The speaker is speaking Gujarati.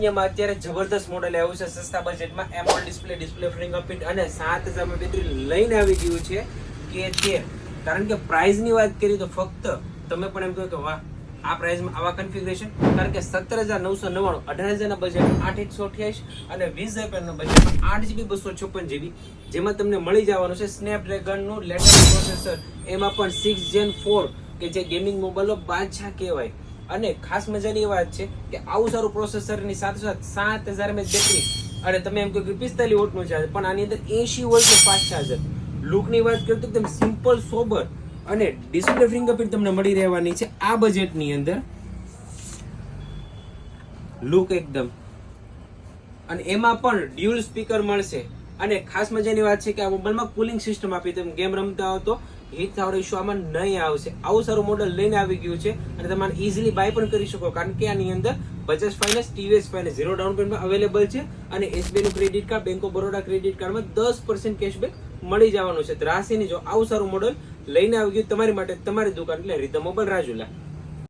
શૂન્યમાં અત્યારે જબરદસ્ત મોડેલ આવ્યું છે સસ્તા બજેટમાં. એમોલેડ ડિસ્પ્લે ફિંગરપ્રિન્ટ અને 7000 mAh બેટરી લઈને આવી ગયું છે K13. કારણ કે પ્રાઇસની વાત કરીએ તો ફક્ત તમે પણ એમ કહો કે વાહ આ પ્રાઇસમાં આવા કન્ફિગરેશન. કારણ કે 17,999, 18,000 ના બજેટ 8/128 અને 20,000 ના બજેટમાં 8GB 256GB, જેમાં તમને મળી જવાનું છે સ્નેપડ્રેગનનું લેટેસ્ટ પ્રોસેસર, એમાં પણ 6 Gen 4 કે જે ગેમિંગ મોબાઈલનો બાદશાહ કહેવાય. અને ખાસ મજાની વાત છે કે આવું સારું પ્રોસેસરની સાથે સાથે 7000 mAh બેટરી અને તમે એમ કહો કે 45 વોટનું ચાર્જ, પણ આની અંદર 80 વોલ્ટનું ફાસ્ટ ચાર્જર. લુકની વાત કરીએ તો એકદમ સિમ્પલ સોબર અને ડિસ્પ્લે ફિંગરપ્રિન્ટ તમને મળી રહેવાની છે આ બજેટની અંદર. લુક એકદમ, અને એમાં પણ ડ્યુઅલ સ્પીકર મળશે. અને ખાસ મજાની વાત છે કે આ મોબાઈલમાં કુલિંગ સિસ્ટમ આપી, તમે ગેમ રમતા હો તો હીટ થવાનો ઇશ્યુ આમાં નહીં આવશે. આવું સારું મોડલ લઈને આવી ગયું છે અને તમે ઇઝીલી બાય પણ કરી શકો, કારણ કે આની અંદર Bajaj finance, TVS finance 0 down પેમેન્ટમાં અવેલેબલ છે. અને SBI નું credit card, bank of Baroda credit કાર્ડમાં 10% કેશબેક મળી જવાનું છે. રાશિની જો આવું સારું મોડલ લઈને આવી ગયું તમારી માટે, તમારી દુકાન એટલે રીધમ મોબાઈલ રાજુલા.